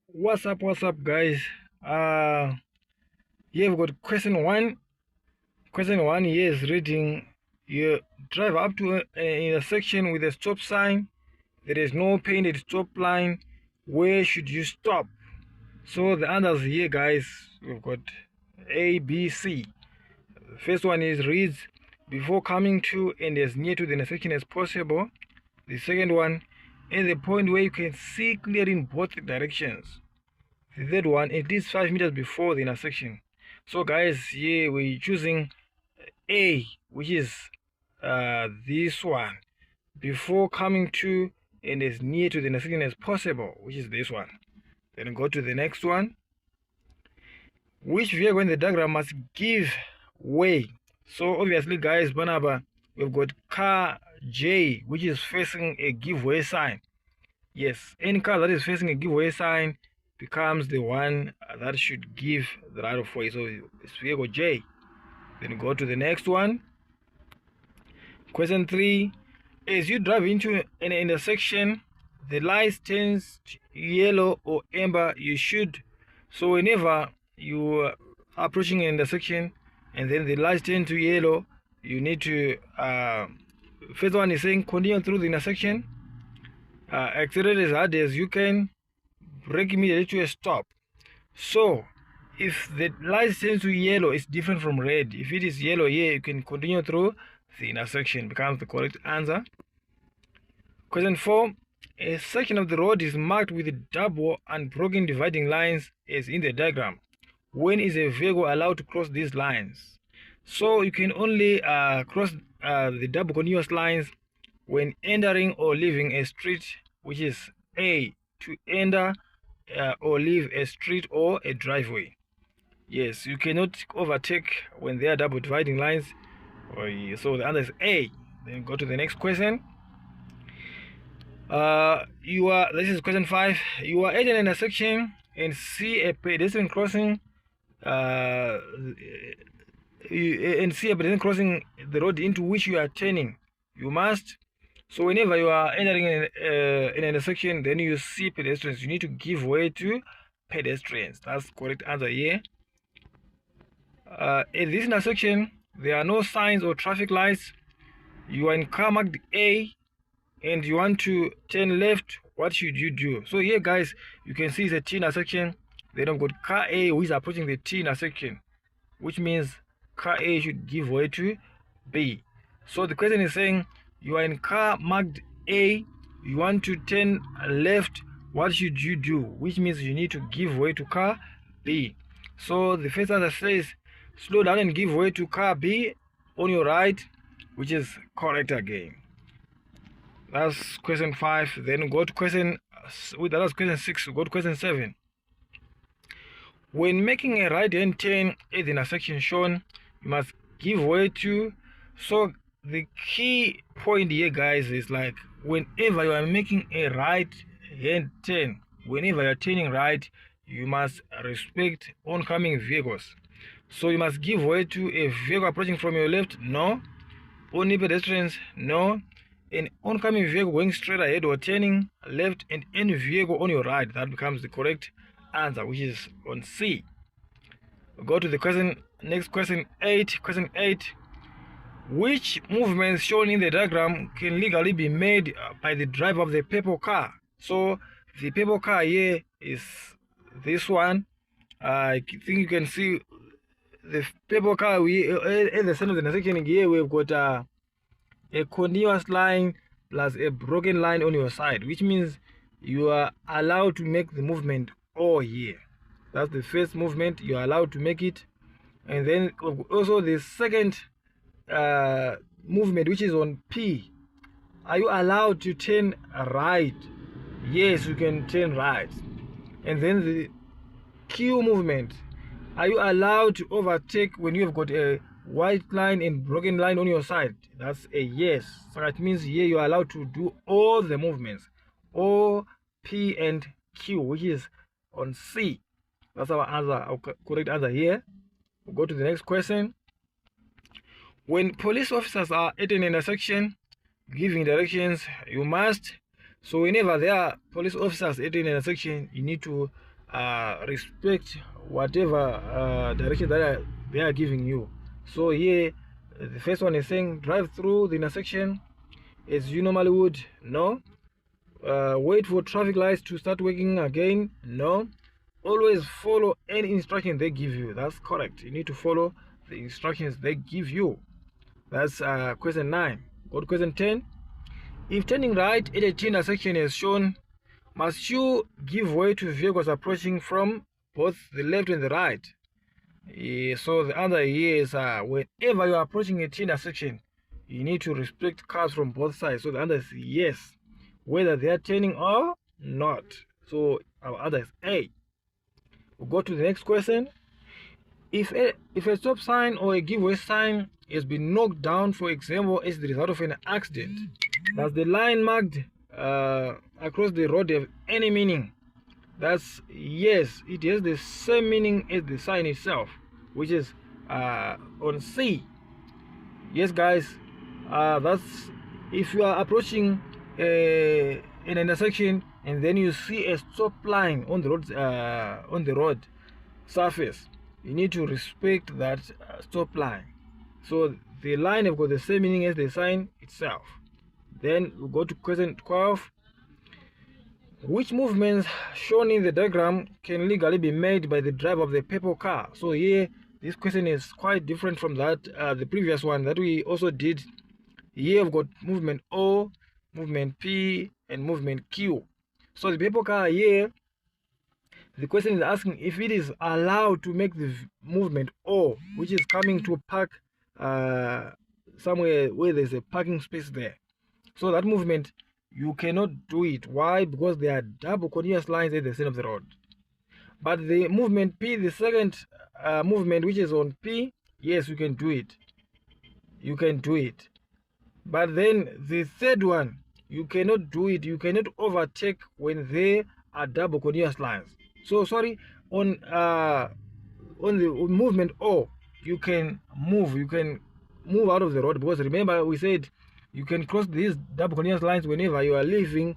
What's up guys? Here we've got question one here is reading: you drive up to an intersection with a stop sign. There is no painted stop line. Where should you stop? So the answers here, guys, we've got A, B, C. The first one is reads: before coming to and as near to the intersection as possible. The second one, at the point where you can see clearly in both directions. The third one, at least 5 meters before the intersection. So guys, here we're choosing A, which is this one, before coming to and as near to the intersection as possible, which is this one. Then go to the next one. Which vehicle in the diagram must give way? So obviously, guys, Banaba, we've got car J, which is facing a giveaway sign. Yes, any car that is facing a giveaway sign becomes the one that should give the right of way. So it's vehicle J. Then go to the next one. Question 3. As you drive into an intersection, the light turns yellow or amber. You should. So whenever you are approaching an intersection and then the lights turn to yellow, you need to first one is saying continue through the intersection, accelerate as hard as you can, brake immediately to a stop. So if the light turns to yellow, it's different from red. If it is yellow here, you can continue through the intersection, becomes the correct answer. Question 4. A section of the road is marked with double unbroken dividing lines as in the diagram. When is a vehicle allowed to cross these lines? So you can only cross the double continuous lines when entering or leaving a street, which is A, to enter or leave a street or a driveway. Yes, you cannot overtake when there are double dividing lines. So the answer is A. Then go to the next question. This is question 5. You are at an intersection and see a pedestrian crossing the road into which you are turning. You must. So whenever you are entering an intersection, then you see pedestrians, you need to give way to pedestrians. That's the correct answer here. At this intersection, there are no signs or traffic lights. You are in car marked A and you want to turn left. What should you do? So here, guys, you can see it's a T intersection. Then I've got car A who is approaching the T intersection, which means car A should give way to B. So the question is saying you are in car marked A, you want to turn left. What should you do? Which means you need to give way to car B. So the first answer says slow down and give way to car B on your right, which is correct again. That's question 5. Then go to question 6. Go to question 7. When making a right-hand turn at the intersection shown, you must give way to. So the key point here, guys, is like whenever you are making a right-hand turn, whenever you are turning right, you must respect oncoming vehicles. So you must give way to a vehicle approaching from your left, no. Only pedestrians, no. An oncoming vehicle going straight ahead or turning left, and any vehicle on your right. That becomes the correct answer, which is on C. Go to the next question 8. Question 8. Which movements shown in the diagram can legally be made by the driver of the purple car? So the purple car here is this one. I think you can see the purple car. At the center of the intersection here, we've got a continuous line plus a broken line on your side, which means you are allowed to make the movement O here. That's the first movement, you are allowed to make it. And then also the second movement, which is on P. Are you allowed to turn right? Yes, you can turn right. And then the Q movement, are you allowed to overtake when you have got a white line and broken line on your side? That's a yes. So that means here you are allowed to do all the movements, O, P, and Q, which is on C. That's our answer, our correct answer here. We'll go to the next question. When police officers are at an intersection giving directions, you must. So whenever there are police officers at an intersection, you need to respect whatever direction that they are giving you. So here the first one is saying drive through the intersection as you normally would. No. Wait for traffic lights to start working again. No. Always follow any instruction they give you. That's correct. You need to follow the instructions they give you. That's question 9. Go to question 10. If turning right at a T intersection as shown, must you give way to vehicles approaching from both the left and the right? So the answer here is whenever you are approaching a T intersection, you need to respect cars from both sides. So the answer is yes, whether they are turning or not. So our answer is A. We'll go to the next question. If a stop sign or a giveaway sign has been knocked down, for example, as the result of an accident, does the line marked across the road have any meaning? That's yes, it has the same meaning as the sign itself, which is on C. Yes, guys, that's if you are approaching an intersection and then you see a stop line on the road surface, you need to respect that stop line. So the line have got the same meaning as the sign itself. Then we go to question 12. Which movements shown in the diagram can legally be made by the driver of the purple car? So here, this question is quite different from that the previous one that we also did. Here we've got movement O, movement P, and movement Q. So the purple car here, the question is asking if it is allowed to make the movement O, which is coming to park somewhere where there's a parking space there. So that movement, you cannot do it. Why? Because there are double continuous lines at the center of the road. But the movement P, the second movement which is on P, yes, you can do it. You can do it. But then the third one, you cannot do it. You cannot overtake when there are double continuous lines. So sorry, on the movement O, you can move. You can move out of the road, because remember we said you can cross these double continuous lines whenever you are leaving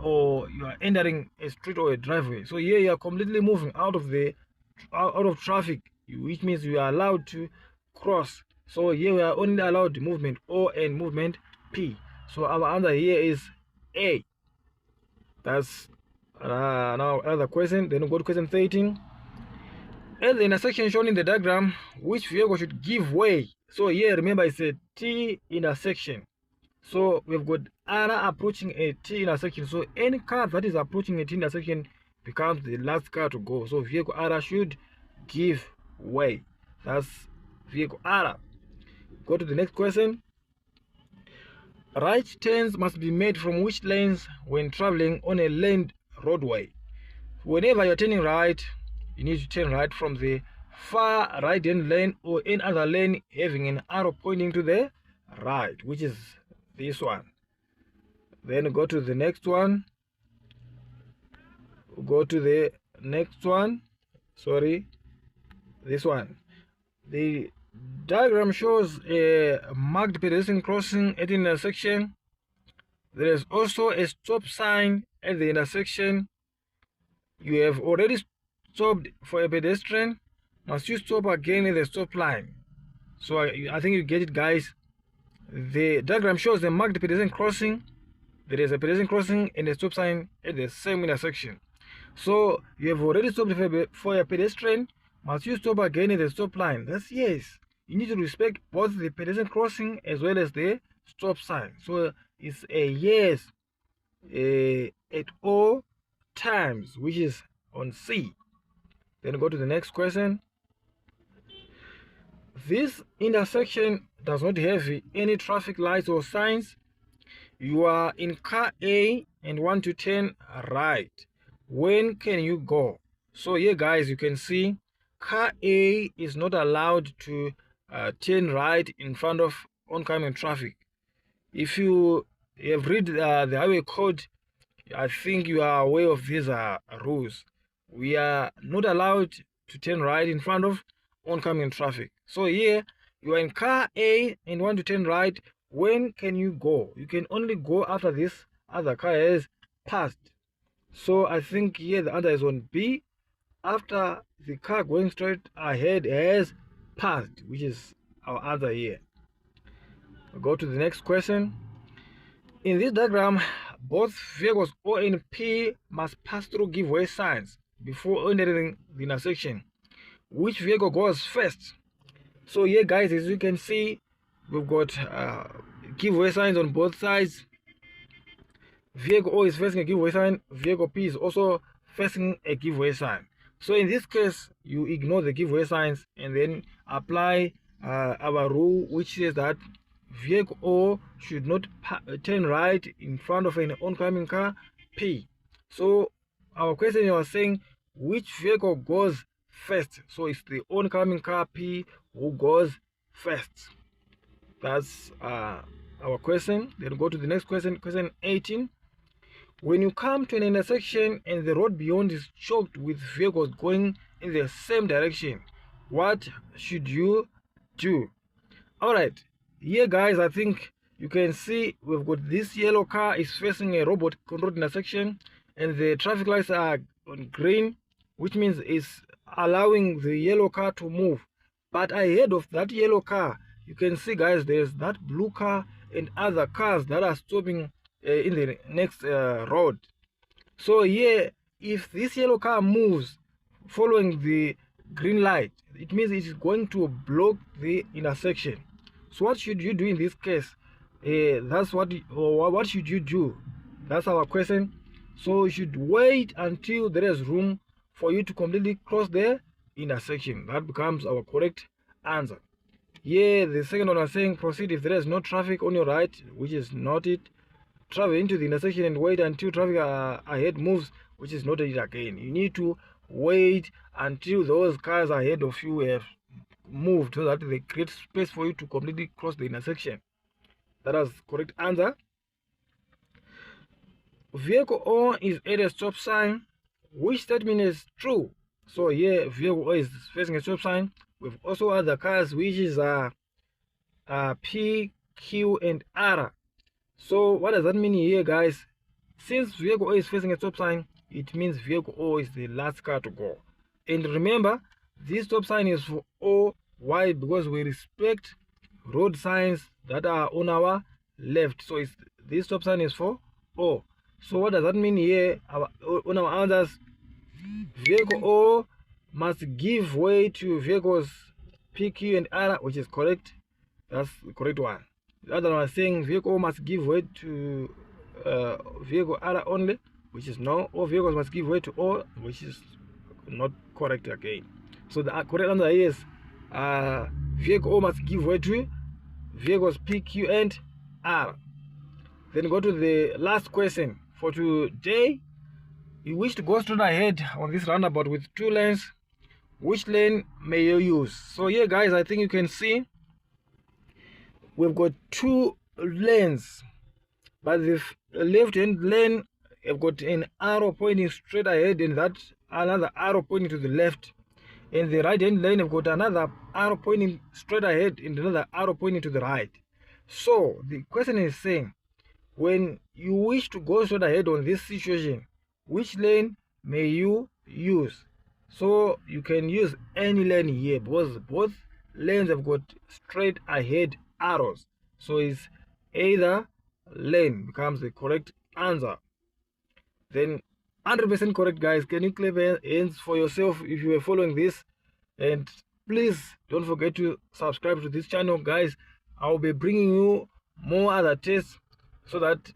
or you are entering a street or a driveway. So here you are completely moving out of traffic, which means you are allowed to cross. So here we are only allowed movement O and movement P. So our answer here is A. That's now another question. Then we go to question 13. At the intersection shown in the diagram, which vehicle should give way? So here, remember, it's a T intersection. So we've got R approaching a T intersection. So any car that is approaching a T intersection becomes the last car to go. So vehicle R should give way. That's vehicle R. Go to the next question. Right turns must be made from which lanes when traveling on a laned roadway? Whenever you're turning right, you need to turn right from the far right hand lane or any other lane having an arrow pointing to the right, which is this one. Then go to the next one. Go to the next one. Sorry, this one. The diagram shows a marked pedestrian crossing at the intersection. There is also a stop sign at the intersection. You have already stopped for a pedestrian. Must you stop again at the stop line? So I think you get it, guys. The diagram shows a marked pedestrian crossing. There is a pedestrian crossing and a stop sign at the same intersection. So you have already stopped for a pedestrian. Must you stop again at the stop line? That's yes. You need to respect both the pedestrian crossing as well as the stop sign. So it's a yes at all times, which is on C. Then go to the next question. This intersection does not have any traffic lights or signs. You are in car A and want to turn right. When can you go? So here, guys, you can see car A is not allowed to turn right in front of oncoming traffic. If you have read the highway code, I think you are aware of these rules. We are not allowed to turn right in front of oncoming traffic. So here, you are in car A and want to turn right. When can you go? You can only go after this other car has passed. So I think here the answer is on B. After the car going straight ahead has passed, which is our answer here. We'll go to the next question. In this diagram, both vehicles O and P must pass through giveaway signs before entering the intersection. Which vehicle goes first? So here, guys, as you can see, we've got giveaway signs on both sides. Vehicle O is facing a giveaway sign. Vehicle P is also facing a giveaway sign. So in this case, you ignore the giveaway signs and then apply our rule, which says that vehicle O should not turn right in front of an oncoming car P. So our question was saying which vehicle goes first. So it's the oncoming car P who goes first. That's our question. Then go to the next question, question 18. When you come to an intersection and the road beyond is choked with vehicles going in the same direction, what should you do? Alright, here, guys, I think you can see we've got this yellow car is facing a robot controlled intersection and the traffic lights are on green, which means it's allowing the yellow car to move. But ahead of that yellow car, you can see, guys, there's that blue car and other cars that are stopping in the next road. So here, if this yellow car moves following the green light, it means it is going to block the intersection. So what should you do in this case? What should you do? That's our question. So you should wait until there is room for you to completely cross the intersection. That becomes our correct answer. Here, the second one was saying proceed if there is no traffic on your right, which is not it. Travel into the intersection and wait until traffic ahead moves, which is not it again. You need to wait until those cars ahead of you have moved so that they create space for you to completely cross the intersection. That is correct answer. Vehicle O is at a stop sign. Which statement is true? So here, vehicle O is facing a stop sign. We've also other cars, which is P, Q, and R. So what does that mean here, guys? Since vehicle O is facing a stop sign, it means vehicle O is the last car to go. And remember, this stop sign is for O. Why? Because we respect road signs that are on our left. So this stop sign is for O. So what does that mean here? On our answers, vehicle O must give way to vehicles P, Q, and R, which is correct. That's the correct one. The other one is saying vehicle O must give way to vehicle R only, which is no. All vehicles must give way to O, which is not correct again. So the correct answer is vehicle O must give way to vehicles P, Q, and R. Then go to the last question for today. You wish to go straight ahead on this roundabout with 2 lanes. Which lane may you use? So here, guys, I think you can see we've got 2 lanes, but the left hand lane have got an arrow pointing straight ahead and that another arrow pointing to the left, and the right hand lane have got another arrow pointing straight ahead and another arrow pointing to the right. So the question is saying, when you wish to go straight ahead on this situation, which lane may you use? So you can use any lane here because both lanes have got straight ahead arrows. So it's either lane becomes the correct answer. Then 100% correct, guys. Can you clap hands for yourself if you were following this? And please don't forget to subscribe to this channel, guys. I'll be bringing you more other tests so that